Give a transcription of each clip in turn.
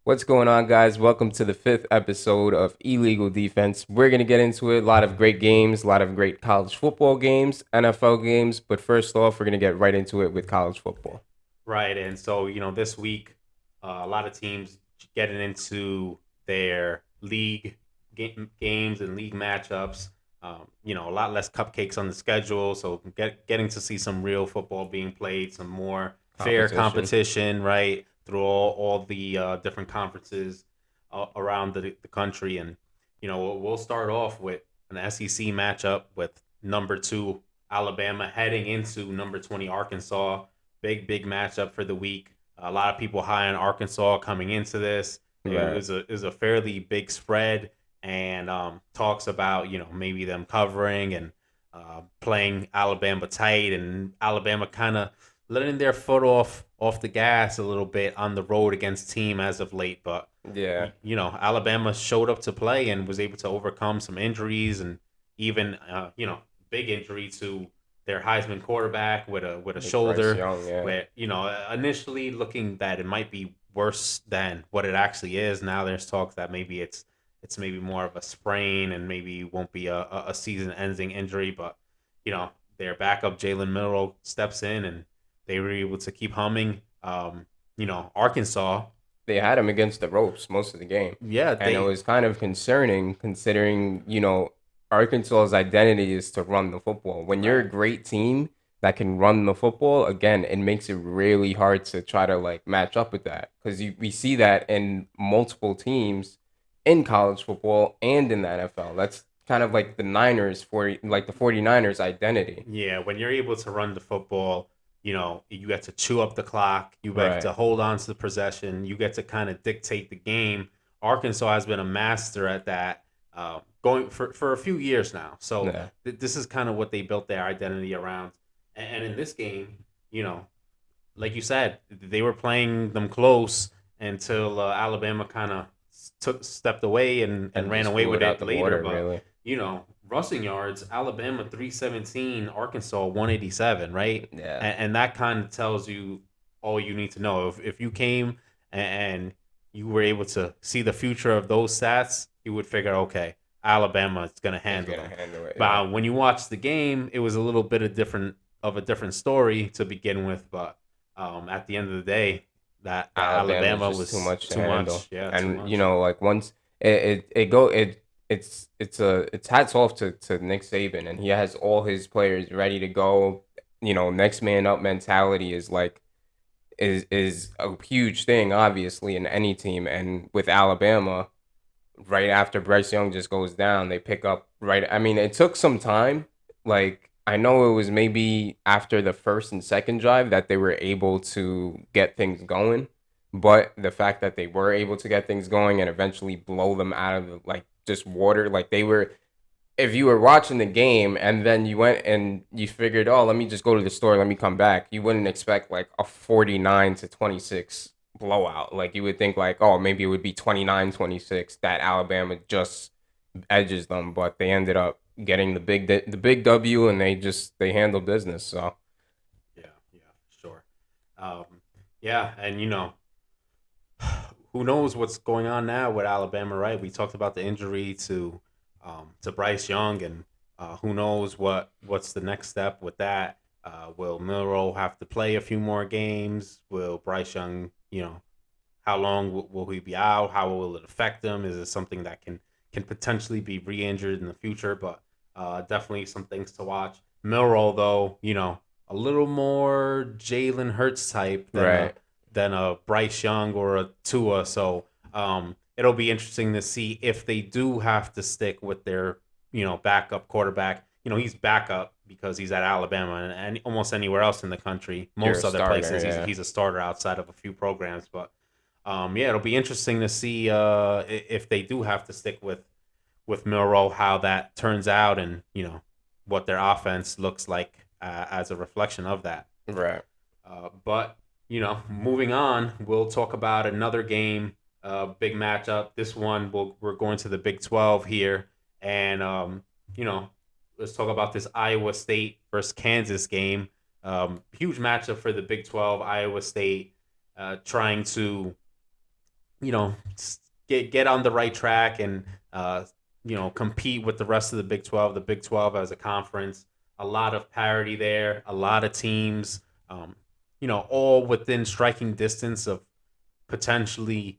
What's going on, guys? Welcome to the fifth episode of Illegal Defense. We're going to get into it. A lot of great games, a lot of great college football games, NFL games. But first off, we're going to get right into it with college football. Right. And so, this week, a lot of teams getting into their league games and league matchups. A lot less cupcakes on the schedule. So, getting to see some real football being played, some more fair Competition. competition, right, through all the different conferences around the country. And, we'll start off with an SEC matchup with number two Alabama heading into number 20 Arkansas. Big matchup for the week. A lot of people high on Arkansas coming into this. It Right. was a fairly big spread, and talks about maybe them covering and playing Alabama tight, and Alabama kind of letting their foot off the gas a little bit on the road against team as of late. But Yeah. Alabama showed up to play and was able to overcome some injuries and even big injury to their Heisman quarterback with a With Bryce shoulder, Young, yeah. where initially looking that it might be worse than what it actually is. Now there's talks that maybe it's maybe more of a sprain and maybe won't be a season ending injury. But their backup Jalen Milroe steps in and they were able to keep humming. Arkansas, They had him against the ropes most of the game. yeah, And it they was kind of concerning considering, Arkansas's identity is to run the football. When you're a right. great team that can run the football, again, it makes it really hard to try to like match up with that because we see that in multiple teams in college football and in the NFL. That's kind of like the Niners for like the 49ers identity. Yeah, when you're able to run the football, you get to chew up the clock, you get Right. to hold on to the possession, you get to kind of dictate the game. Arkansas has been a master at that, going for a few years now. So Yeah. this is kind of what they built their identity around. And in this game, like you said, they were playing them close until Alabama kind of stepped away and And ran just away blew with it out it the later. water, But really. rushing yards, Alabama 317, Arkansas 187, right? Yeah. And that kind of tells you all you need to know. If you came and you were able to see the future of those stats, you would figure, okay, Alabama is going to He's handle gonna them. handle it. But Yeah. when you watch the game, it was a little bit of a different story to begin with. But at the end of the day, that Alabama is Alabama just too was much to too handle. much. Yeah, too And much. like once it go it's hats off to Nick Saban, and he has all his players ready to go. Next man up mentality is like is a huge thing, obviously, in any team. And with Alabama, right after Bryce Young just goes down, they pick up right. I mean, it took some time. Like I know it was maybe after the first and second drive that they were able to get things going, but the fact that they were able to get things going and eventually blow them out of like just water, like they were. If you were watching the game and then you went and you figured, oh, let me just go to the store, let me come back, you wouldn't expect like a 49-26 blowout. Like you would think like, oh, maybe it would be 29-26 that Alabama just edges them, but they ended up getting the big W, and they handled business. So Yeah, yeah, sure. Um, yeah, and who knows what's going on now with Alabama, right? We talked about the injury to Bryce Young, and who knows what's the next step with that? Will Milroe have to play a few more games? Will Bryce Young, how long will he be out? How will it affect him? Is it something that can potentially be re-injured in the future? But definitely some things to watch. Milroe, though, a little more Jalen Hurts type right. than a Bryce Young or a Tua. So it'll be interesting to see if they do have to stick with their backup quarterback. He's backup because he's at Alabama and almost anywhere else in the country. You're a Most other starter, places, yeah. he's a starter outside of a few programs. But yeah, it'll be interesting to see if they do have to stick with Milroe, how that turns out, and what their offense looks like as a reflection of that. Right. But moving on, we'll talk about another game, big matchup. This one, we're going to the Big 12 here, and you know, let's talk about this Iowa State versus Kansas game. Huge matchup for the Big 12. Iowa State trying to you know, get on the right track and compete with the rest of the Big 12. The Big 12 as a conference, a lot of parity there, a lot of teams, all within striking distance of potentially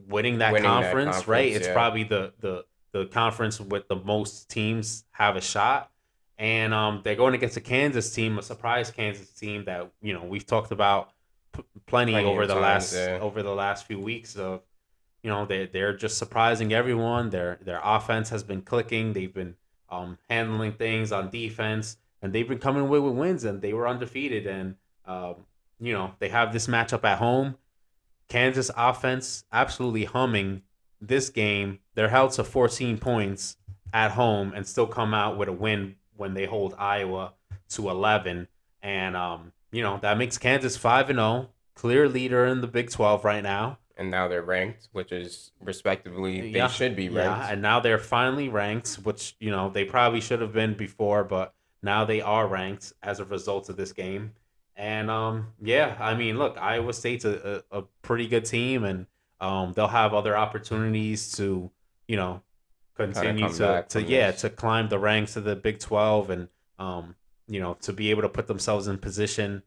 winning that Winning that conference. Right, conference, it's yeah. probably the conference with the most teams have a shot. And they're going against a Kansas team, a surprise Kansas team that we've talked about plenty Plenty over of the times, last yeah. over the last few weeks of they're just surprising everyone. Their offense has been clicking. They've been handling things on defense, and they've been coming away with wins. And they were undefeated. And they have this matchup at home. Kansas offense absolutely humming this game. They're held to 14 points at home and still come out with a win when they hold Iowa to 11. And that makes Kansas 5-0, clear leader in the Big 12 right now. And now they're ranked, which is respectively they Yeah, should be yeah, ranked. and now they're finally ranked, which they probably should have been before, but now they are ranked as a result of this game. And yeah, I mean, look, Iowa State's a pretty good team, and they'll have other opportunities to you know Kind of continue come to back to from yeah this. to climb the ranks of the Big 12 and to be able to put themselves in position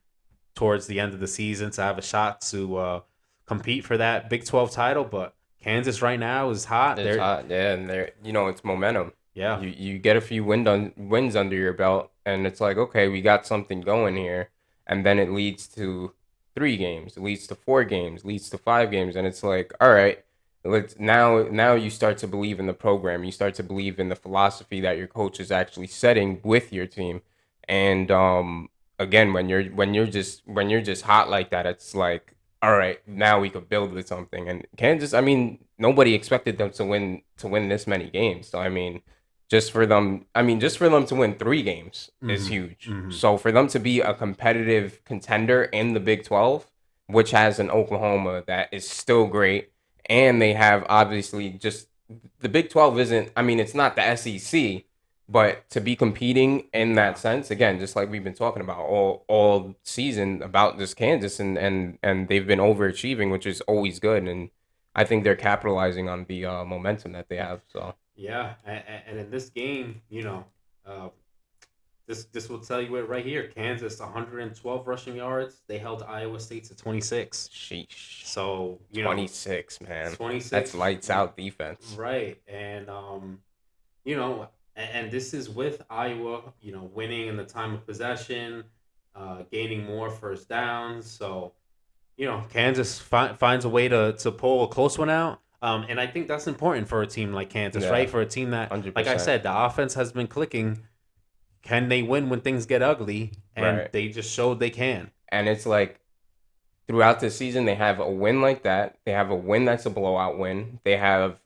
towards the end of the season to have a shot to compete for that Big 12 title. But Kansas right now is hot. It's They're hot, yeah, and it's momentum. yeah, You get a few wins under your belt, and it's like, okay, we got something going here, and then it leads to 3 games, it leads to 4 games, leads to 5 games, and it's like, all right, let's now you start to believe in the program, you start to believe in the philosophy that your coach is actually setting with your team, and again, when you're just hot like that, it's like, all right, now we could build with something. And Kansas, I mean, nobody expected them to win this many games. So I mean, just for them to win 3 games is mm-hmm, huge. mm-hmm. So for them to be a competitive contender in the Big 12, which has an Oklahoma that is still great, and they have obviously just the Big 12 isn't, I mean, it's not the SEC, but to be competing in that Yeah, sense, again, just like we've been talking about all season about this Kansas, and they've been overachieving, which is always good. And I think they're capitalizing on the momentum that they have. So yeah, and in this game, uh, this will tell you it right here. Kansas 112 rushing yards. They held Iowa State to 26. sheesh, So 26, man, that's 26, lights out defense. right? And and this is with Iowa, winning in the time of possession, gaining more first downs. So Kansas finds a way to pull a close one out. And I think that's important for a team like Kansas, Yeah, right? For a team that, hundred like I percent. said, the offense has been clicking. Can they win when things get ugly? And Right, they just showed they can. and it's like throughout the season they have a win like that. They have a win that's a blowout win. They have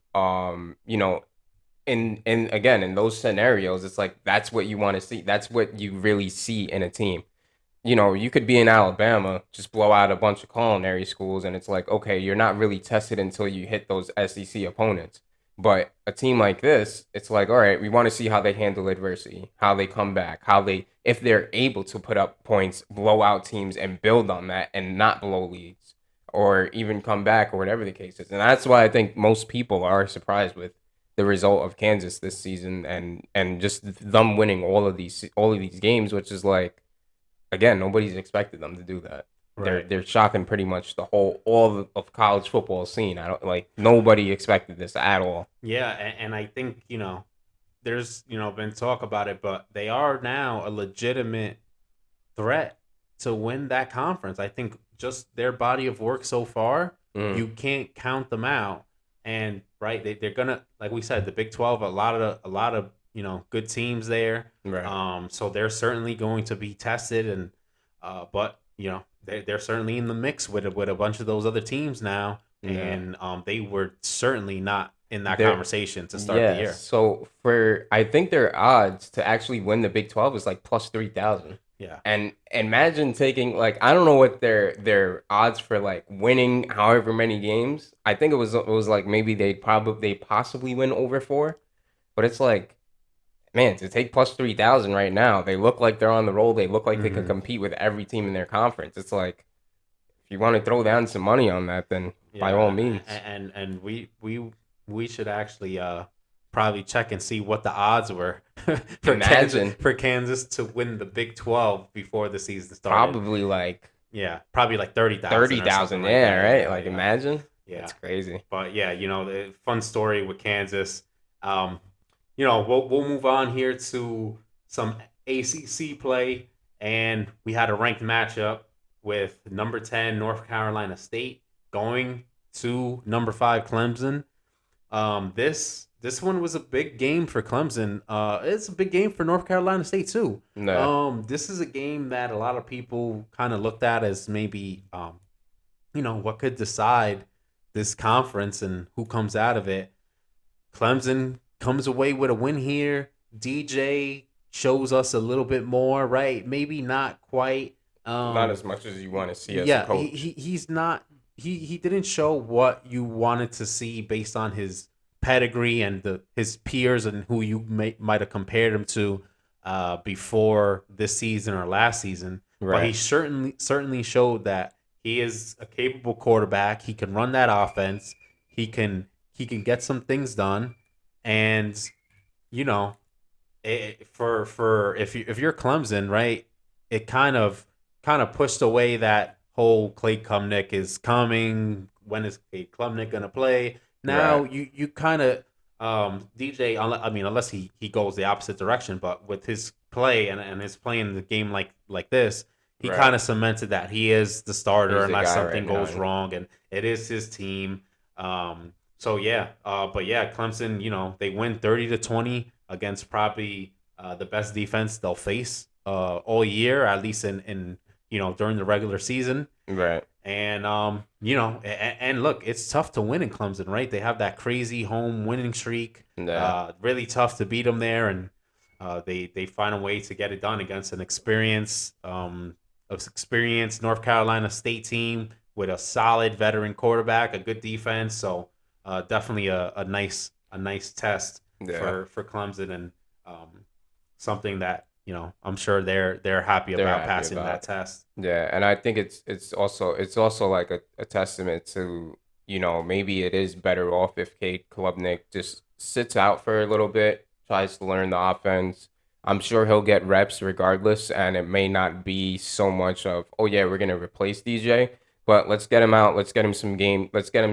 in again in those scenarios, it's like that's what you want to see. That's what you really see in a team. You could be in Alabama, just blow out a bunch of culinary schools, and it's like, okay, you're not really tested until you hit those SEC opponents. But a team like this, it's like, all right, we want to see how they handle adversity, how they come back, if they're able to put up points, blow out teams, and build on that and not blow leads or even come back or whatever the case is. And that's why I think most people are surprised with the result of Kansas this season and just them winning all of these games, which is like, again, nobody's expected them to do that. They're Right. they're shocking pretty much all of college football scene. I don't like nobody expected this at all. Yeah, and I think there's been talk about it, but they are now a legitimate threat to win that conference. I think just their body of work so far, Mm, you can't count them out. And right, they're gonna, like we said, the Big 12, a lot of good teams there. right. So they're certainly going to be tested, and but they're certainly in the mix with a bunch of those other teams now, Yeah. and they were certainly not in that They're conversation to start the yes. year. So for I think their odds to actually win the Big 12 is like plus 3,000. Yeah. And imagine taking like I don't know what their odds for like winning however many games. I think it was like maybe they possibly win over 4, but it's like, man, to take plus 3,000 right now, they look like they're on the roll. They look like they can Hmm. compete with every team in their conference. It's like, if you want to throw down some money on that, then by all Yeah, means. and we should actually probably check and see what the odds were Imagine For Kansas to win the Big 12 before the season started. probably like Yeah, probably like 30,000 or something 30,000. like Yeah, that. right. Yeah, Like yeah, imagine. yeah. That's crazy. But yeah, the fun story with Kansas. Um, we'll move on here to some ACC play, and we had a ranked matchup with number 10 North Carolina State going to number 5 Clemson. This one was a big game for Clemson. It's a big game for North Carolina State too. No, This is a game that a lot of people kind of looked at as maybe what could decide this conference and who comes out of it. Clemson comes away with a win here. DJ shows us a little bit more, right? Maybe not quite. not as much as you want to see as a Yeah, coach. he's not. He didn't show what you wanted to see based on his pedigree and his peers and who you might have compared him to before this season or last season. But he Right. certainly showed that he is a capable quarterback. He can run that offense. He can get some things done, and you know, for if you're Clemson, right, it kind of pushed away that whole Clay Klubnik is coming. When is Clay Klubnik gonna play? Now Right. you kind of DJ. I mean, unless he goes the opposite direction, but with his play and his playing the game like this, he kind Right. of cemented that he is the starter He's the unless guy right something now. goes wrong, and it is his team. So yeah, but yeah, Clemson, they win 30-20 against probably the best defense they'll face all year, at least in during the regular season. Right. And and look, it's tough to win in Clemson, right? They have that crazy home winning streak. Yeah. Really tough to beat them there, and they find a way to get it done against an experienced North Carolina State team with a solid veteran quarterback, a good defense. So definitely a nice test Yeah. for Clemson, and something that I'm sure they're happy They're about happy passing about. that test. Yeah, and I think it's also like a testament to, maybe it is better off if Kate Klubnik just sits out for a little bit, tries to learn the offense. I'm sure he'll get reps regardless, and it may not be so much of, oh yeah, we're gonna replace DJ, but let's get him out, let's get him some game time, let's get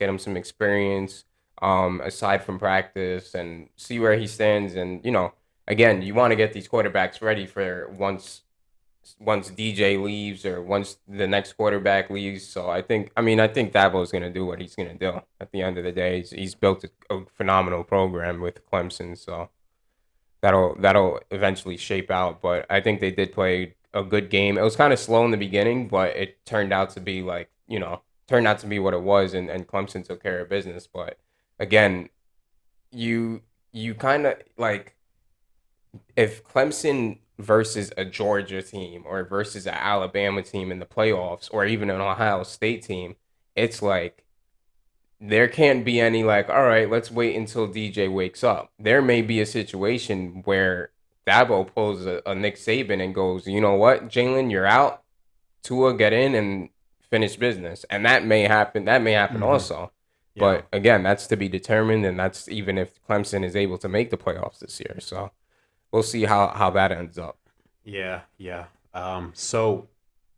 him some experience, aside from practice, and see where he stands. And again, you want to get these quarterbacks ready for once DJ leaves or once the next quarterback leaves. So I think Dabo's gonna do what he's gonna do. At the end of the day, he's built a phenomenal program with Clemson, so that'll eventually shape out. But I think they did play a good game. It was kind of slow in the beginning, but it turned out to be turned out to be what it was, and Clemson took care of business. But again, you you kind of like, if Clemson versus a Georgia team or versus an Alabama team in the playoffs or even an Ohio State team, it's like there can't be any like, all right, let's wait until DJ wakes up. There may be a situation where Dabo pulls a Nick Saban and goes, you know what, Jalen, you're out. Tua, get in and finish business. And that may happen. That may happen Hmm. also. Yeah. But again, that's to be determined, and that's even if Clemson is able to make the playoffs this year. So we'll see how that ends up. Yeah, yeah. So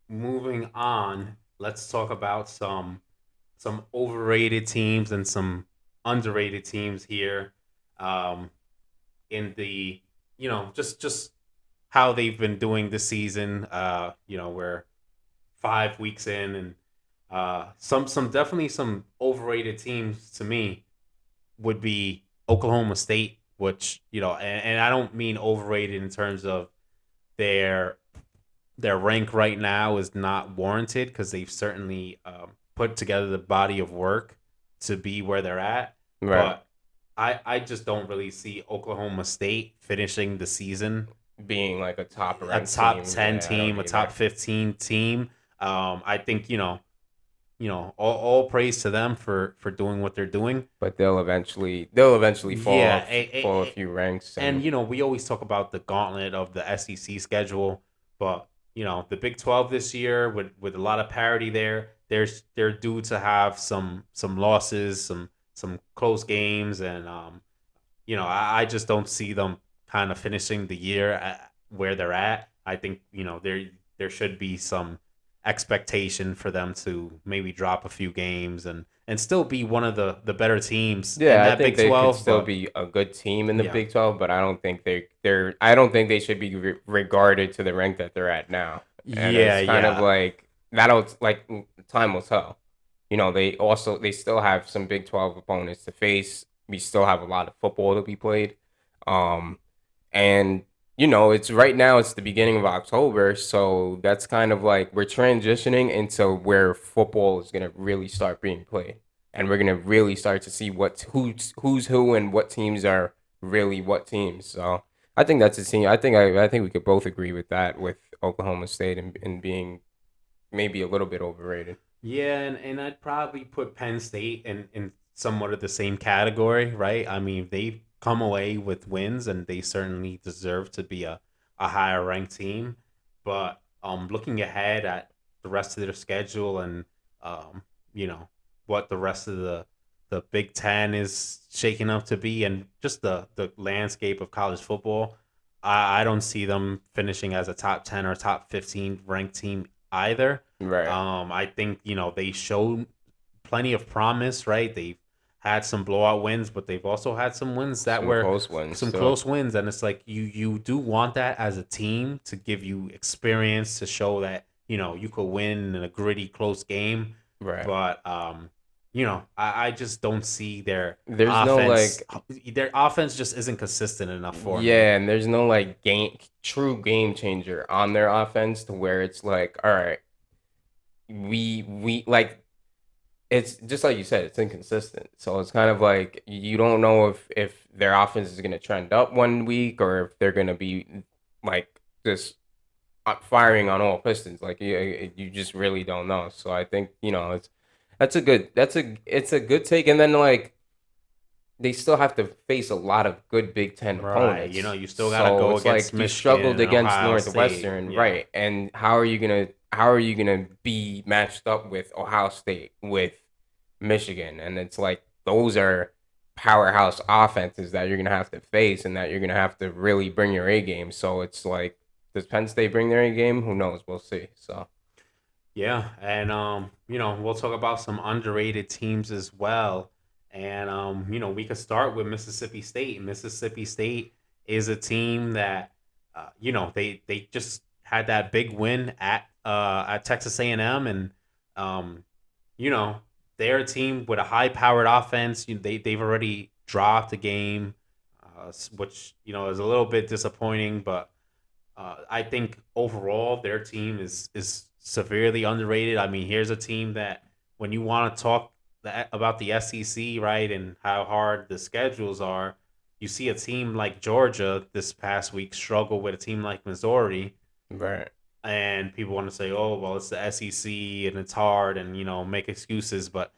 moving on, let's talk about some overrated teams and some underrated teams here. Um, in the just how they've been doing this season. We're 5 weeks in, and some definitely some overrated teams to me would be Oklahoma State, which and I don't mean overrated in terms of their their rank right now is not warranted because they've certainly put together the body of work to be where they're at. Right. But I just don't really see Oklahoma State finishing the season Being like a top a ranked top team. 10 Yeah, I don't team, a top either. 15 team. I think all praise to them for doing what they're doing. But they'll eventually Yeah, fall a few ranks. and And we always talk about the gauntlet of the SEC schedule, but the Big 12 this year with a lot of parity there. they're due to have some losses, some close games, and I just don't see them kind of finishing the year at where they're at. I think there should be some expectation for them to maybe drop a few games and still be one of the better teams in Yeah, I that think Big they could 12. still But be a good team in the yeah, Big 12, but I don't think I don't think they should be regarded to the rank that they're at now. And yeah, it's kind of yeah. like time will tell. They still have some Big 12 opponents to face. We still have a lot of football to be played. Um and it's right now it's the beginning of October, so that's kind of like we're transitioning into where football is going to really start being played. And we're going to really start to see who's who and what teams are really what teams. So, I think that's a team. I think we could both agree with that with Oklahoma State and being maybe a little bit overrated. Yeah, and I'd probably put Penn State in somewhat of the same category, right? I mean, they've come away with wins and they certainly deserve to be a higher ranked team. But looking ahead at the rest of their schedule and um, you know, what the rest of the Big Ten is shaking up to be and just the landscape of college football, I don't see them finishing as a top 10 or top 15 ranked team either. Right. I think they showed plenty of promise, right? They've had some blowout wins, but they've also had some wins that Some were close ones some too. close wins, and it's like you do want that as a team to give you experience to show that you could win in a gritty close game, Right. but I just don't see There's no offense. like Their offense just isn't consistent enough for me. Yeah, and there's no like true game changer on their offense to where it's like, all right, we like it's just like you said, it's inconsistent. So it's kind of like you don't know if their offense is gonna trend up one week or if they're gonna be like just firing on all pistons. Like you just really don't know. So I think it's a good take. And then like they still have to face a lot of good Big Ten Right. opponents. You still got to So go it's against like you Michigan struggled and against Ohio State. Northwestern, Yeah. right? And how are you gonna be matched up with Ohio State, with Michigan? And it's like those are powerhouse offenses that you're gonna have to face and that you're gonna have to really bring your A game. So it's like, does Penn State bring their A game? Who knows? We'll see. So Yeah, and we'll talk about some underrated teams as well. And we could start with Mississippi State. Mississippi State is a team that they just had that big win at Texas A&M, and um you know they're a team with a high powered offense. They've already dropped a game, which is a little bit disappointing, but I think overall their team is severely underrated. I mean, here's a team that when you want to talk about the SEC, right, and how hard the schedules are, you see a team like Georgia this past week struggle with a team like Missouri, right, and people want to say, "Oh, well, it's the SEC and it's hard," and make excuses, but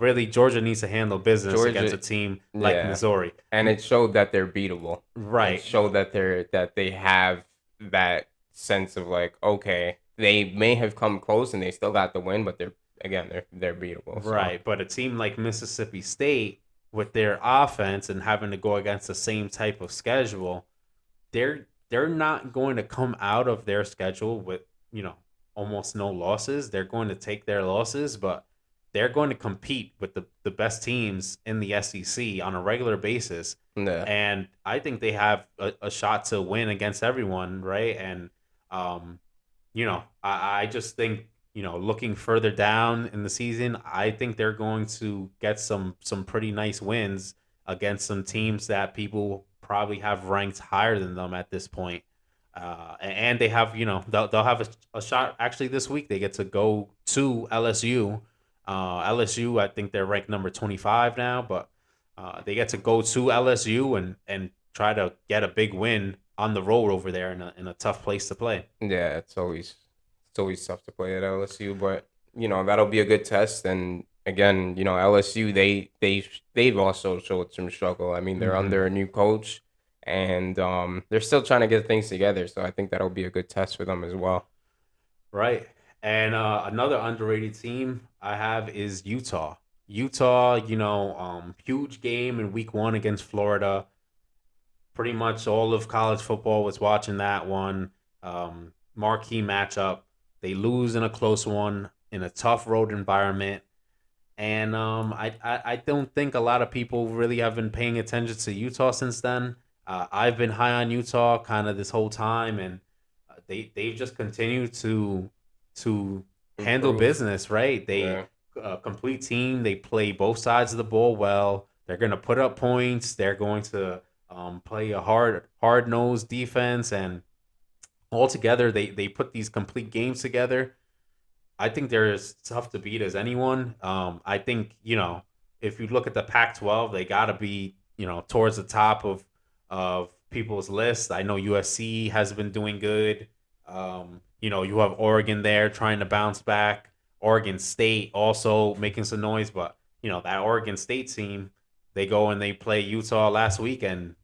really Georgia needs to handle business against Georgia, a team like yeah, Missouri. and it showed that they're beatable. It Right. showed that they have that sense of like, okay, they may have come close and they still got the win, but they're beatable. So Right, but a team like Mississippi State with their offense and having to go against the same type of schedule, they're not going to come out of their schedule with, almost no losses. They're going to take their losses, but they're going to compete with the best teams in the SEC on a regular basis. yeah, And I think they have a shot to win against everyone, right? And um, I just think, looking further down in the season, I think they're going to get some pretty nice wins against some teams that people probably have ranked higher than them at this point. And they have, they'll have a shot. Actually, this week they get to go to LSU. LSU, I think they're ranked number 25 now, but they get to go to LSU and try to get a big win on the road over there in a tough place to play. yeah. It's always tough to play at LSU, but that'll be a good test. And again, LSU they've also showed some struggle. I mean, they're Hmm. under a new coach, and they're still trying to get things together. So I think that'll be a good test for them as well. Right. And another underrated team I have is Utah. Utah, huge game in week 1 against Florida. Pretty much all of college football was watching that one. Marquee matchup. They lose in a close one in a tough road environment. And I don't think a lot of people really have been paying attention to Utah since then. I've been high on Utah kind of this whole time, and they've just continued to handle Improve. business. Right? They Yeah. complete team. They play both sides of the ball well. They're going to put up points. They're going to play a hard nosed defense, and altogether they put these complete games together. I think they're as tough to beat as anyone. I think if you look at the Pac-12, they got to be towards the top of people's lists. I know USC has been doing good. You have Oregon there trying to bounce back. Oregon State also making some noise, but that Oregon State team, they go and they play Utah last week, and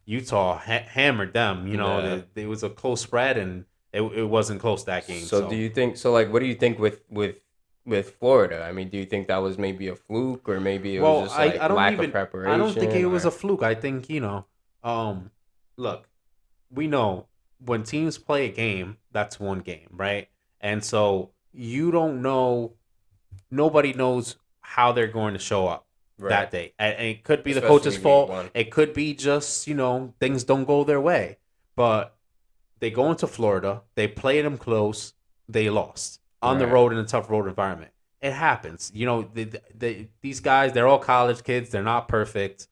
Utah hammered them. Yeah. It was a close spread, and it wasn't close that game. So do So you think so like what do you think with Florida? I mean, do you think that was maybe a fluke or maybe it was well, just I like don't lack of even I don't think preparation it was a or fluke. I think um, look, we know when teams play a game, that's one game, right? And so you don't know nobody knows how they're going to show up right, that day. And it could be the coach's especially week fault. 1. It could be just, things don't go their way. But they go into Florida, they played them close, they lost on the Right. road in a tough road environment. It happens. These guys, they're all college kids. They're not perfect.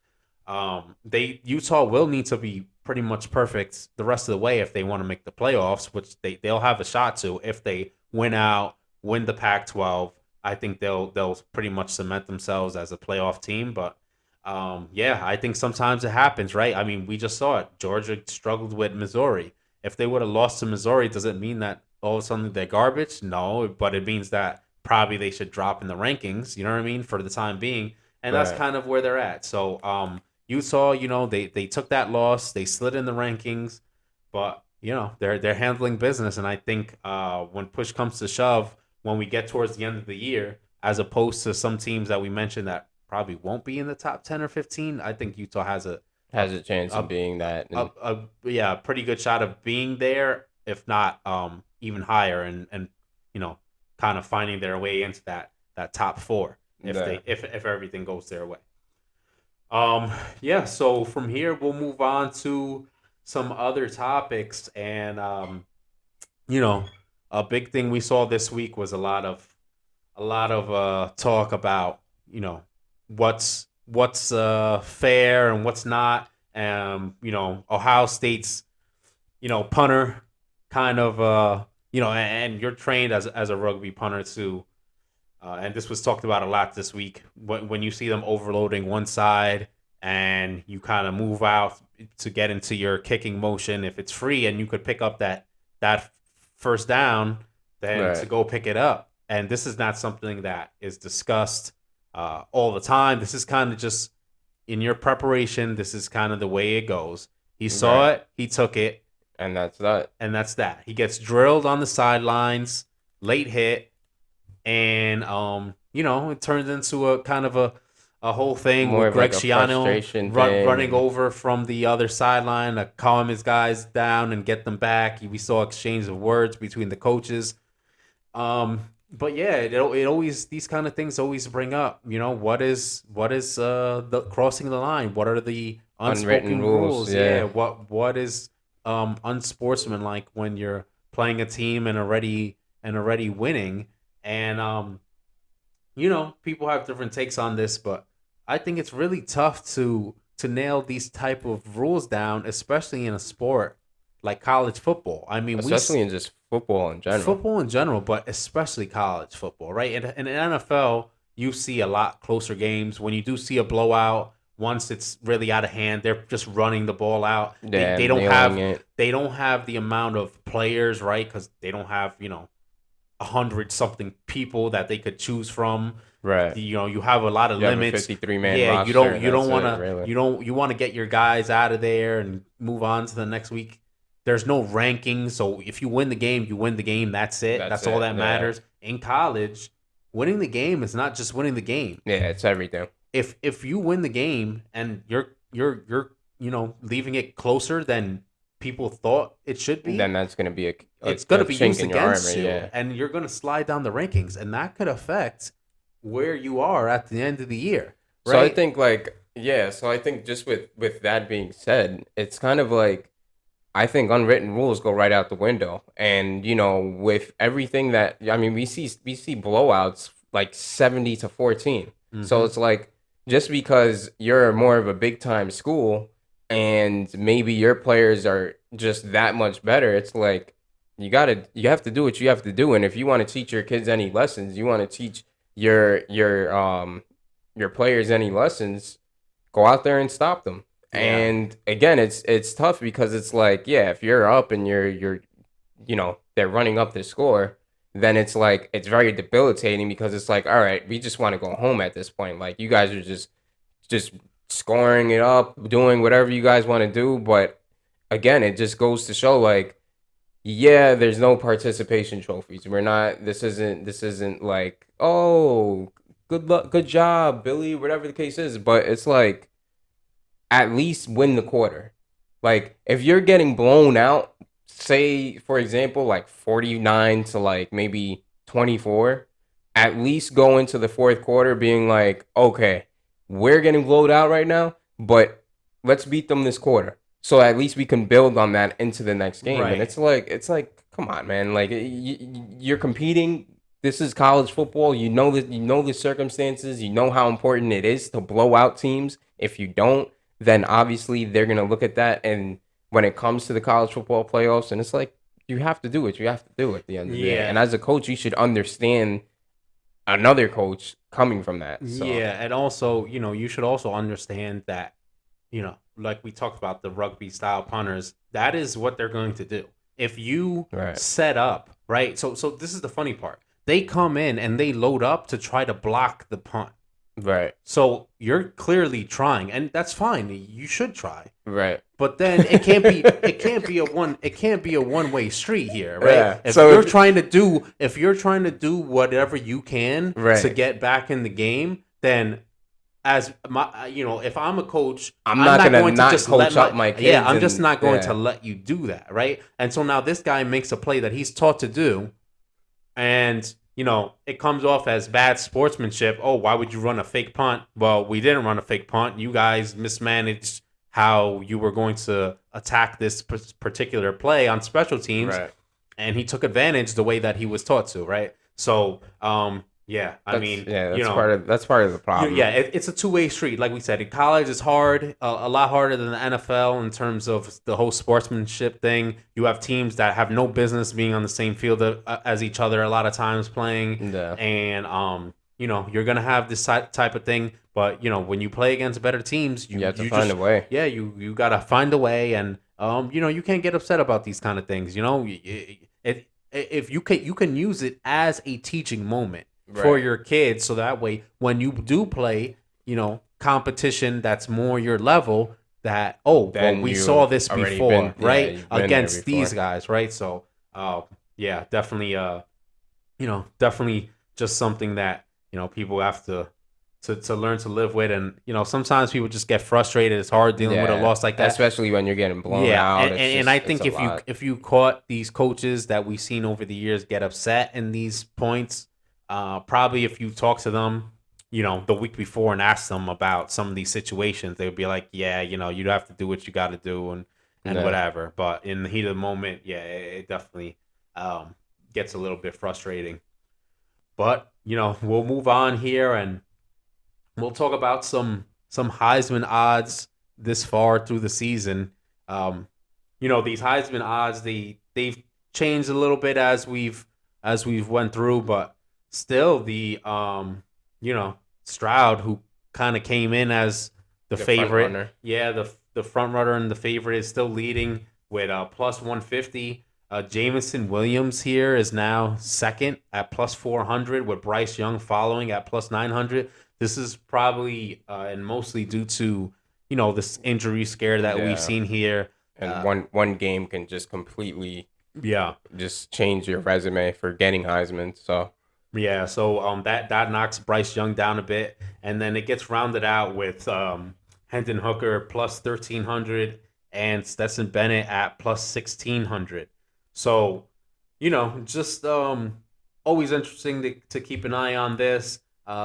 Utah will need to be pretty much perfect the rest of the way if they want to make the playoffs, which they'll have a shot to if they win out, win the Pac-12. I think they'll pretty much cement themselves as a playoff team. But yeah, I think sometimes it happens, right? I mean, we just saw it. Georgia struggled with Missouri. If they would have lost to Missouri, does it mean that all of a sudden they're garbage? No, but it means that probably they should drop in the rankings. You know what I mean? For the time being, and that's Right. kind of where they're at. So Utah, they took that loss, they slid in the rankings, but they're handling business, and I think when push comes to shove, when we get towards the end of the year, as opposed to some teams that we mentioned that probably won't be in the top 10 or 15, I think Utah has a Has a chance a of being that a, and a yeah, pretty good shot of being there, if not even higher, and you know, kind of finding their way into that top 4 if the they if everything goes their way. Um, yeah, so from here we'll move on to some other topics, and you know, a big thing we saw this week was a lot of talk about what's fair and what's not. Ohio State's punter kind of and you're trained as a rugby punter too. And this was talked about a lot this week. When you see them overloading one side and you kind of move out to get into your kicking motion, if it's free and you could pick up that first down, then to right. go pick it up. And this is not something that is discussed all the time. This is kind of just in your preparation. This is kind of the way it goes. He saw Right. it, he took it, And that's that. and that's that. He gets drilled on the sidelines, late hit, and it turns into a kind of a whole thing More with of Greg like a Schiano frustration thing running and over from the other sideline to calm his guys down and get them back. We saw exchange of words between the coaches. But yeah, it always, these kind of things always bring up, what is the crossing the line? What are the unwritten unspoken rules. rules? Yeah, Yeah. what is unsportsmanlike when you're playing a team and already winning? And people have different takes on this, but I think it's really tough to nail these type of rules down, especially in a sport like college football. I mean, Especially in just football in general. football in general, but especially college football, right? In the NFL, you see a lot closer games. When you do see a blowout, once it's really out of hand, they're just running the ball out. They Yeah, they and don't nailing have it. they don't have the amount of players, right? Because they don't have 100 something people that they could choose from. Right. You have a lot of You have a limits. 53-man Yeah, you roster don't and you that's don't want it, to really. you want to get your guys out of there and move on to the next week. There's no rankings. So if you win the game, you win the game. That's it. That's That's all it. that Yeah. matters. In college, winning the game is not just winning the game. Yeah, it's everything. If you win the game and you're leaving it closer than people thought it should be, Then that's gonna be it's going to be chink used in your against armor. you, Yeah. and you're going to slide down the rankings, and that could affect where you are at the end of the year. Right? So I think so I think just with that being said, it's kind of like I think unwritten rules go right out the window. And with everything that I mean, we see blowouts like 70-14. So it's like just because you're more of a big time school and maybe your players are just that much better, it's like you have to do what you have to do. And if you want to teach your kids any lessons, you want to teach your players any lessons, go out there and stop them. Yeah. And again, it's tough because it's like, yeah, if you're up and you're they're running up the score, then it's like it's very debilitating because it's like, all right, we just want to go home at this point. Like you guys are just scoring it up, doing whatever you guys want to do, but again, it just goes to show like, yeah, there's no participation trophies. This isn't like, oh, good luck, good job, Billy, whatever the case is, but it's like at least win the quarter. Like if you're getting blown out, say for example like 49 to like maybe 24, at least go into the fourth quarter being like, okay, we're getting blowed out right now, but let's beat them this quarter. So at least we can build on that into the next game. Right. And it's like, come on, man. Like you're competing. This is college football. You know the circumstances. You know how important it is to blow out teams. If you don't, then obviously they're gonna look at that. And when it comes to the college football playoffs, and it's like you have to do what you have to do at the end of the day. And as a coach, you should understand another coach coming from that. So. Yeah, and also you should also understand that like we talked about the rugby style punters, that is what they're going to do. If you set up, right? So this is the funny part. They come in and they load up to try to block the punt. Right. So you're clearly trying, and that's fine. You should try. Right. But then it can't be a one-way street here, right? Yeah. If you're trying to do whatever you can to get back in the game, then as my, if I'm a coach, I'm not going to just coach up my kids. Yeah, I'm just not going to let you do that, right? And so now this guy makes a play that he's taught to do, and it comes off as bad sportsmanship. Oh, why would you run a fake punt? Well, we didn't run a fake punt. You guys mismanaged how you were going to attack this particular play on special teams, and he took advantage the way that he was taught to, right? So, that's part of the problem. It's a two-way street. Like we said, in college it's hard, a lot harder than the NFL in terms of the whole sportsmanship thing. You have teams that have no business being on the same field as each other a lot of times playing, and you're gonna have this type of thing. But when you play against better teams, you have to find a way. Yeah, you gotta find a way, and you can't get upset about these kind of things. If you can use it as a teaching moment. For your kids, so that way when you do play, competition that's more your level, that we saw this before, right? Against these guys, right? So, definitely, definitely just something that people have to learn to live with, and sometimes people just get frustrated. It's hard dealing with a loss like that, especially when you're getting blown out. And I think if you caught these coaches that we've seen over the years get upset in these points. Probably if you talk to them, the week before and ask them about some of these situations, they would be like, yeah, you'd have to do what you got to do and whatever. But in the heat of the moment, it definitely gets a little bit frustrating. But, we'll move on here and we'll talk about some Heisman odds this far through the season. These Heisman odds, they've changed a little bit as we've went through, but still, the Stroud, who kind of came in as the favorite, the front runner and the favorite, is still leading with plus 150. Jamison Williams here is now second at plus 400, with Bryce Young following at plus 900. This is probably and mostly due to this injury scare that we've seen here. And one game can just completely Yeah. just change your resume for getting Heisman. So Yeah, so that knocks Bryce Young down a bit, and then it gets rounded out with Hendon Hooker plus 1,300 and Stetson Bennett at plus 1,600. So, just always interesting to keep an eye on this.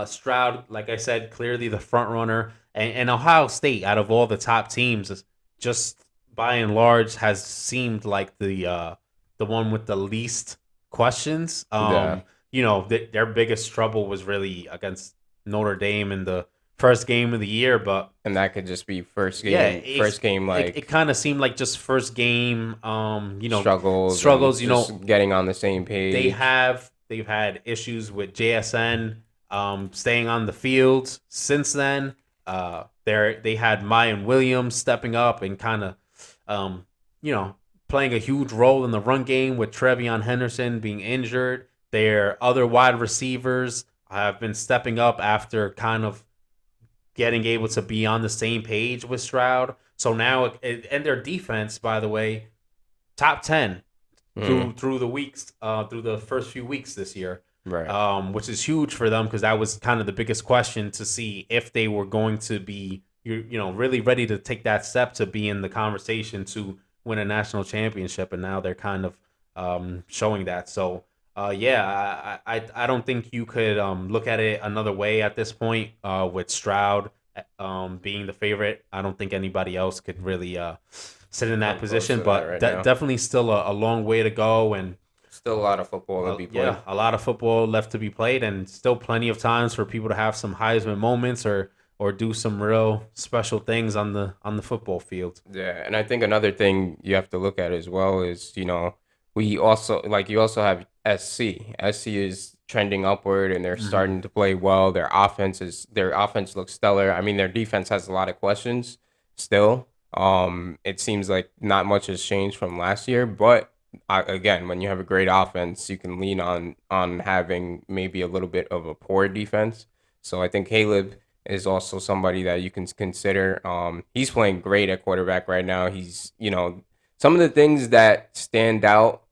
Stroud, like I said, clearly the front runner, and Ohio State, out of all the top teams, just by and large has seemed like the one with the least questions. yeah, Their biggest trouble was really against Notre Dame in the first game of the year, but and that could just be yeah, first game it like kind of seemed like just first game, struggles and struggles. just getting on the same page. They've had issues with JSN staying on the field since then. They had Mayan Williams stepping up and kind of um, you know playing a huge role in the run game with Trevion Henderson being injured. Their other wide receivers have been stepping up after kind of getting able to be on the same page with Stroud. So now, and their defense, by the way, top 10 Mm, through the weeks, through the first few weeks this year, right. which is huge for them because that was kind of the biggest question to see if they were going to be, really ready to take that step to be in the conversation to win a national championship, and now they're kind of showing that. So, yeah, I don't think you could look at it another way at this point. With Stroud being the favorite, I don't think anybody else could really sit in that Come close to position. that But right now. definitely still a long way to go, and Still a lot of football to be played. yeah, a lot of football left to be played, and still plenty of times for people to have some Heisman moments or do some real special things on the football field. Yeah, and I think another thing you have to look at as well is, we also like you also have SC. SC is trending upward and they're Mm-hmm. starting to play well. Their offense looks stellar. I mean, their defense has a lot of questions still. It seems like not much has changed from last year, but again, when you have a great offense, you can lean on having maybe a little bit of a poor defense. So I think Caleb is also somebody that you can consider. He's playing great at quarterback right now. Some of the things that stand out,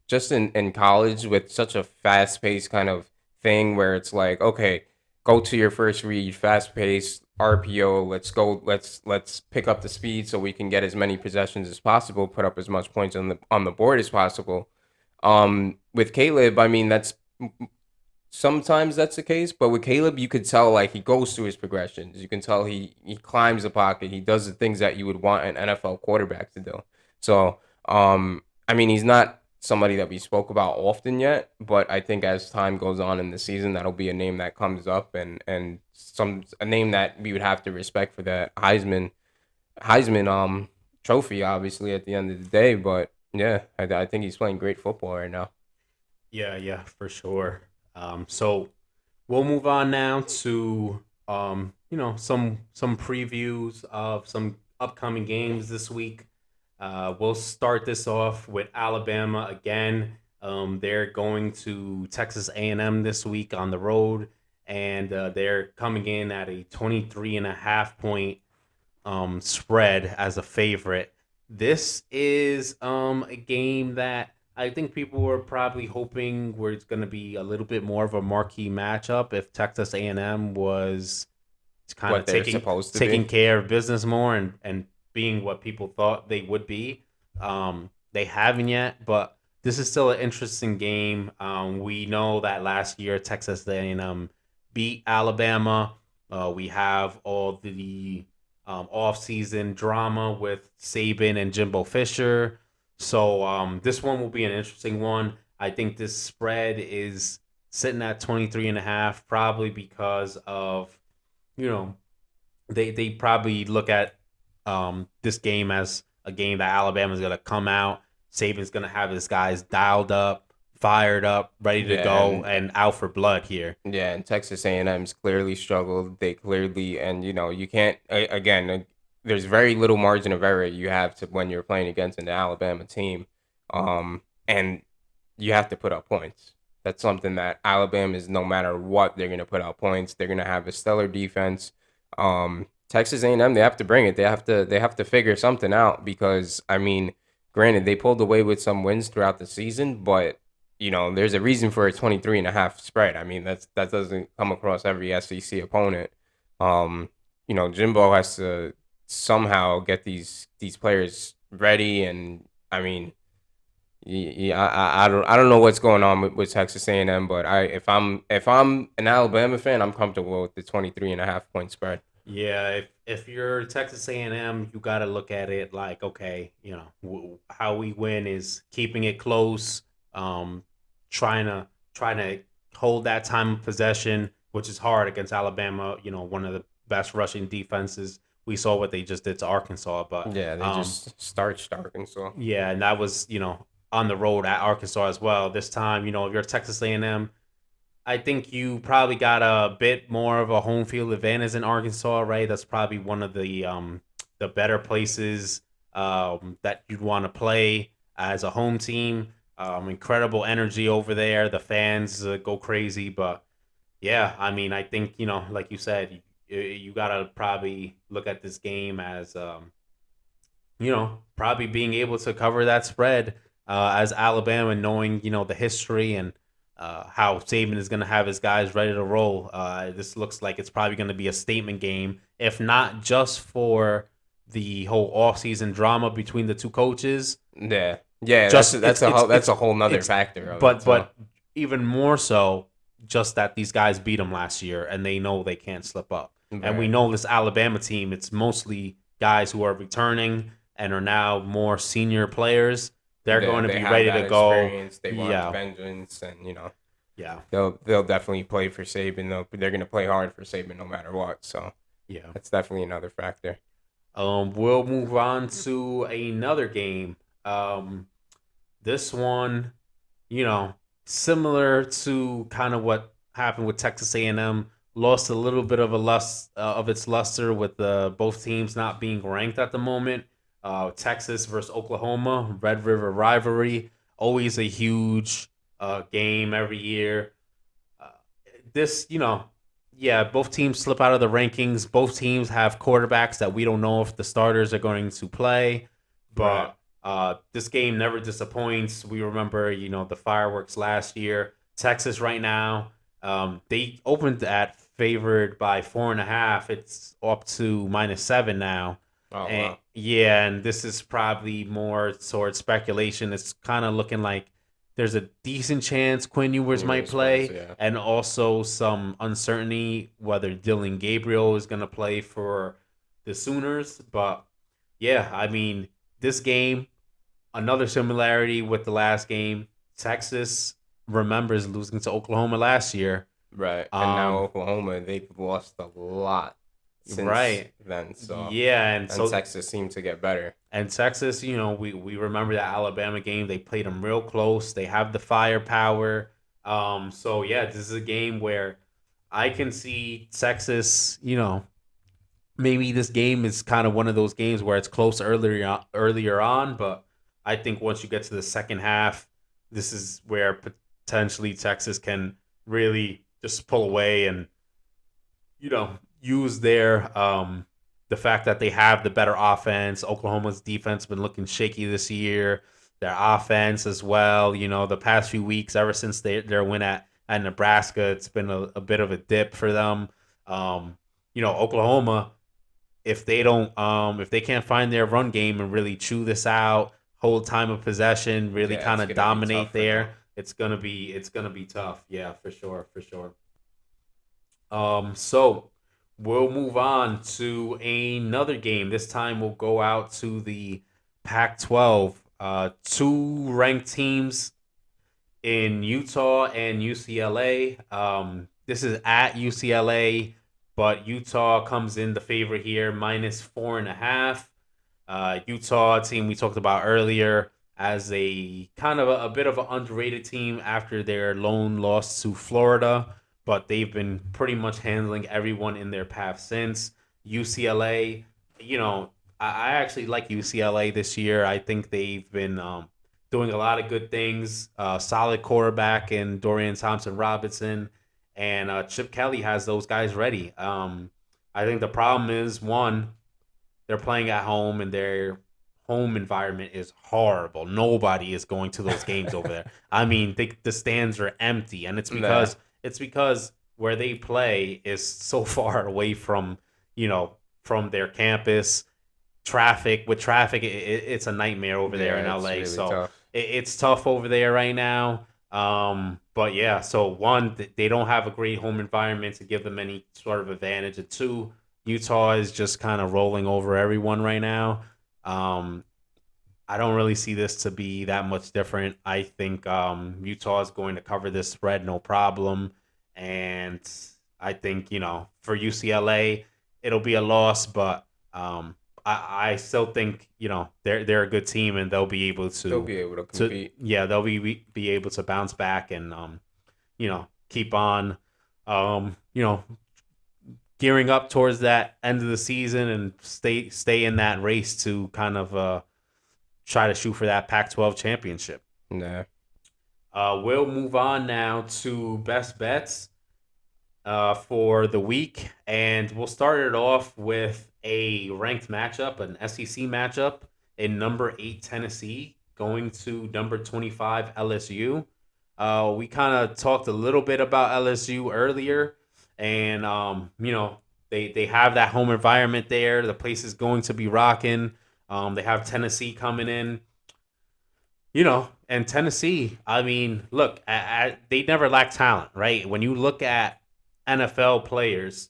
just in college with such a fast paced kind of thing where it's like, okay, go to your first read, fast paced RPO. Let's go. Let's pick up the speed so we can get as many possessions as possible, put up as much points on the board as possible. With Caleb, I mean sometimes that's the case, but with Caleb, you could tell like he goes through his progressions. You can tell he climbs the pocket. He does the things that you would want an NFL quarterback to do. So, I mean, he's not somebody that we spoke about often yet, but I think as time goes on in the season, that'll be a name that comes up and a name that we would have to respect for that Heisman trophy, obviously at the end of the day. But yeah, I think he's playing great football right now. Yeah, yeah, for sure. So we'll move on now to some previews of some upcoming games this week. We'll start this off with Alabama again. They're going to Texas A&M this week on the road, and they're coming in at a 23.5 point spread as a favorite. This is a game that I think people were probably hoping where it's going to be a little bit more of a marquee matchup if Texas A&M was kind of What they're taking supposed to taking be. care of business more and being what people thought they would be. They haven't yet, but this is still an interesting game. We know that last year Texas A&M beat Alabama. We have all the off-season drama with Saban and Jimbo Fisher. So this one will be an interesting one. I think this spread is sitting at 23.5, probably because of, you know, they probably look at this game as a game that Alabama's going to come out. Saban's going to have his guys dialed up, fired up, ready to Yeah, go, and and out for blood here. yeah, and Texas A&M's clearly struggled. They clearly, and you can't again. There's very little margin of error you have to when you're playing against an Alabama team, and you have to put up points. That's something that Alabama is no matter what they're gonna put out points. They're gonna have a stellar defense. Texas A&M, they have to bring it. They have to figure something out because I mean, granted, they pulled away with some wins throughout the season, but there's a reason for a 23.5 spread. I mean, that doesn't come across every SEC opponent. Um, Jimbo has to somehow get these players ready, and I mean, yeah, I don't know what's going on with Texas A&M, but if I'm an Alabama fan, I'm comfortable with the 23.5 point spread. Yeah, if you're Texas A&M, you got to look at it like, okay, how we win is keeping it close, um, trying to hold that time of possession, which is hard against Alabama. One of the best rushing defenses. We saw what they just did to Arkansas, but Yeah, they just starched Arkansas. yeah, and that was on the road at Arkansas as well. This time, if you're Texas A&M, I think you probably got a bit more of a home field advantage in Arkansas, right? That's probably one of the better places that you'd want to play as a home team. Incredible energy over there. The fans go crazy, but yeah, I mean, I think like you said, you gotta probably look at this game as probably being able to cover that spread as Alabama, knowing the history and how Saban is going to have his guys ready to roll. This looks like it's probably going to be a statement game, if not just for the whole offseason drama between the two coaches. Yeah, yeah, that's Just that's a whole that's it's a whole nother it's factor of it. but So even more so, just that these guys beat them last year and they know they can't slip up. And we right, know this Alabama team, it's mostly guys who are returning and are now more senior players. They're going to they be have ready that to go. experience. They want Yeah, vengeance, and yeah, they'll definitely play for Saban. They're gonna play hard for Saban no matter what. So yeah. that's definitely another factor. We'll move on to another game. Um, this one, you know, similar to kind of what happened with Texas A&M, lost a little bit of a lust of its luster with both teams not being ranked at the moment. Texas versus Oklahoma, Red River rivalry, always a huge game every year. Uh, this, yeah, both teams slip out of the rankings. Both teams have quarterbacks that we don't know if the starters are going to play, Right. but this game never disappoints. We remember, the fireworks last year. Texas right now, they opened at favored by 4.5. It's up to -7 now. Oh And wow. yeah, and this is probably more towards speculation. It's kind of looking like there's a decent chance Quinn Ewers might Ewers plays. play, Yeah. and also some uncertainty whether Dylan Gabriel is going to play for the Sooners. But yeah, I mean, this game, another similarity with the last game. Texas remembers losing to Oklahoma last year. Right. And now Um, Oklahoma, they've lost a lot since right. then. So Yeah, and and so Texas seemed to get better. and Texas, we remember that Alabama game. They played them real close. They have the firepower. So yeah, this is a game where I can see Texas. Maybe this game is kind of one of those games where it's close earlier on, but I think once you get to the second half, this is where potentially Texas can really just pull away and use the fact that they have the better offense. Oklahoma's defense has been looking shaky this year. Their offense as well. The past few weeks, ever since their win at Nebraska, it's been a bit of a dip for them. Oklahoma, if they can't find their run game and really chew this out, hold time of possession, really Yeah, kind it's of gonna be dominate tough for them. there, it's gonna be tough. Yeah, for sure, for sure. So we'll move on to another game. This time we'll go out to the Pac-12. Two ranked teams in Utah and UCLA. This is at UCLA, but Utah comes in the favor here, -4.5. Utah team we talked about earlier as a kind of a bit of an underrated team after their lone loss to Florida, but they've been pretty much handling everyone in their path since. UCLA, I actually like UCLA this year. I think they've been doing a lot of good things. Solid quarterback in Dorian Thompson Robinson, and Chip Kelly has those guys ready. I think the problem is one, they're playing at home and their home environment is horrible. Nobody is going to those games over there. I mean, the stands are empty, and Nah, it's because where they play is so far away from you know from their campus. Traffic, it's a nightmare over there in yeah, it's LA. really So tough. it's tough over there right now. But yeah, so one, they don't have a great home environment to give them any sort of advantage. And two, Utah is just kind of rolling over everyone right now. Um, I don't really see this to be that much different. I think Utah is going to cover this spread no problem, and I think for UCLA it'll be a loss, but I still think they're a good team and they'll be able They'll be able to to compete. yeah they'll be able to bounce back and keep on you know gearing up towards that end of the season and stay in that race to kind of try to shoot for that Pac-12 championship. Nah. We'll move on now to best bets for the week, and we'll start it off with a ranked matchup, an SEC matchup in number 8 Tennessee going to number 25 LSU. We kind of talked a little bit about LSU earlier, and they have that home environment there. The place is going to be rocking. They have Tennessee coming in, and Tennessee. I mean, look, they never lack talent, right? When you look at NFL players,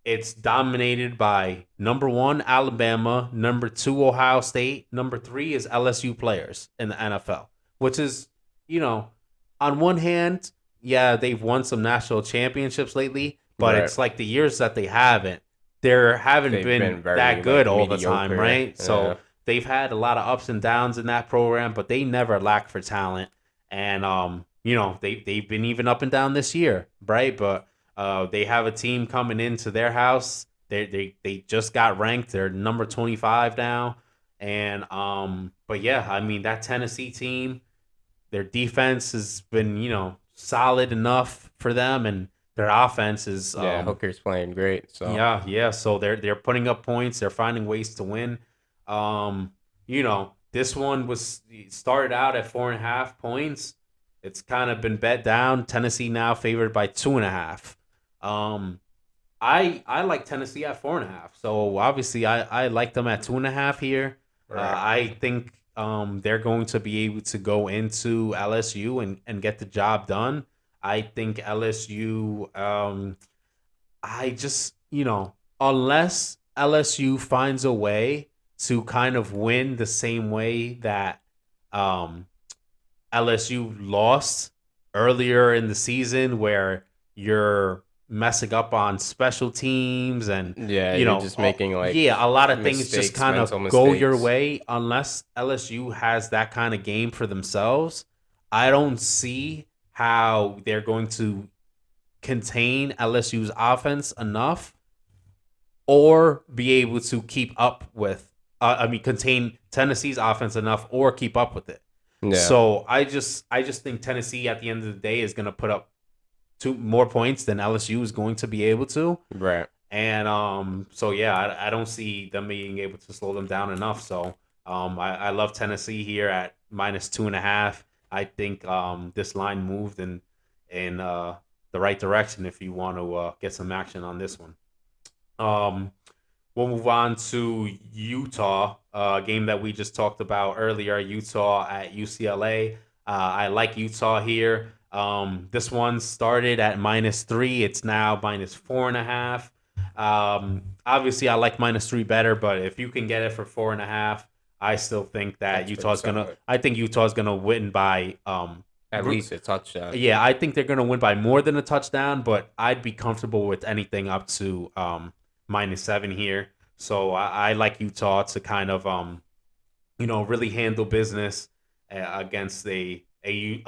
it's dominated by number one Alabama, number two Ohio State, number three is LSU players in the NFL, which is, you know, on one hand, yeah, they've won some national championships lately, but Right. it's like the years that they haven't They've been been very that good like all the time, mediocre. right? So Yeah. they've had a lot of ups and downs in that program, but they never lack for talent. And they've been even up and down this year, right? But they have a team coming into their house. They just got ranked. They're number 25 now. And but yeah, I mean that Tennessee team, their defense has been, solid enough for them, and their offense is Yeah, Hooker's playing great. So yeah. So they're putting up points. They're finding ways to win. This one was started out at 4.5 points. It's kind of been bet down. Tennessee now favored by 2.5. Um, I like Tennessee at 4.5. So obviously I like them at 2.5 here. right. I think they're going to be able to go into LSU and get the job done. I think LSU I just, unless LSU finds a way to kind of win the same way that um, LSU lost earlier in the season, where you're messing up on special teams and, Yeah, you're just making like yeah, a lot of things just mistakes, kind of mental go your mistakes. way. Unless LSU has that kind of game for themselves, I don't see how they're going to contain LSU's offense enough or be able to keep up with contain Tennessee's offense enough or keep up with it. Yeah. So I just think Tennessee at the end of the day is going to put up two more points than LSU is going to be able to. Right. And so yeah, I don't see them being able to slow them down enough. So I love Tennessee here at -2.5. I think this line moved in the right direction if you want to get some action on this one. Um, we'll move on to Utah, a game that we just talked about earlier. Utah at UCLA. I like Utah here. This one started at -3. It's now -4.5. Obviously, I like -3 better, but if you can get it for 4.5, I still think that That's pretty Utah's gonna. solid. I think Utah's gonna win by At least a touchdown. yeah, I think they're gonna win by more than a touchdown, but I'd be comfortable with anything up to -7 here. So I like Utah to kind of really handle business against a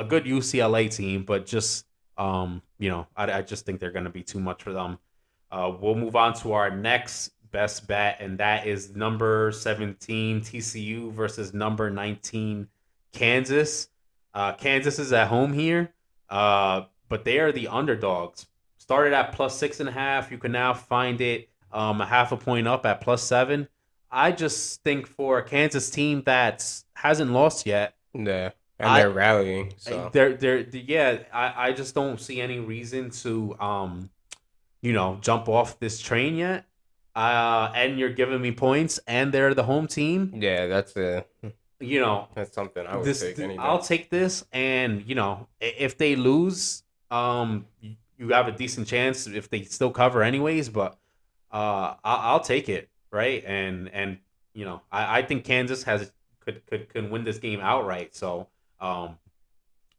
good UCLA team, but just I just think they're gonna be too much for them. We'll move on to our next best bet, and that is number 17 TCU versus number 19 Kansas. Kansas is at home here, but they are the underdogs. Started at +6.5. You can now find it a half a point up at +7. I just think for a Kansas team that hasn't lost yet, Yeah, and I they're rallying. So yeah, I just don't see any reason to jump off this train yet. And you're giving me points, and they're the home team. yeah, You know, that's something I would this take any day. I'll take this, and if they lose, you have a decent chance if they still cover anyways. But I'll take it, right? And I think Kansas has could win this game outright. So um,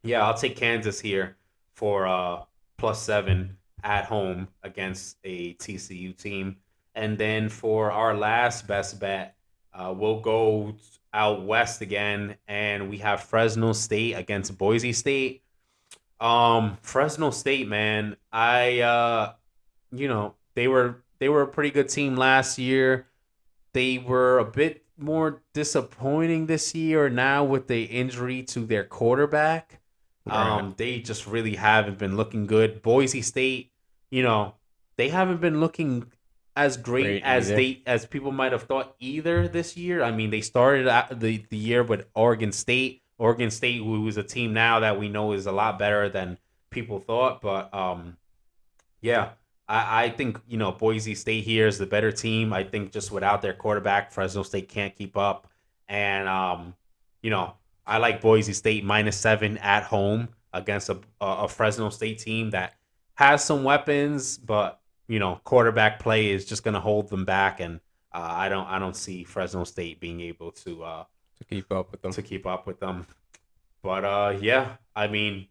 yeah, I'll take Kansas here for +7 at home against a TCU team. And then for our last best bet, we'll go out west again, and we have Fresno State against Boise State. Fresno State, man, they were a pretty good team last year. They were a bit more disappointing this year now with the injury to their quarterback. Right, They just really haven't been looking good. Boise State, you know, they haven't been looking as great great as either. people might have thought either this year. I mean, they started the year with Oregon State. Oregon State, who is a team now that we know is a lot better than people thought, but yeah, I think Boise State here is the better team. I think just without their quarterback, Fresno State can't keep up, and you know I like Boise State -7 at home against a Fresno State team that has some weapons, but quarterback play is just going to hold them back, and I don't see Fresno State being able To keep up with them. to keep up with them. But yeah, I mean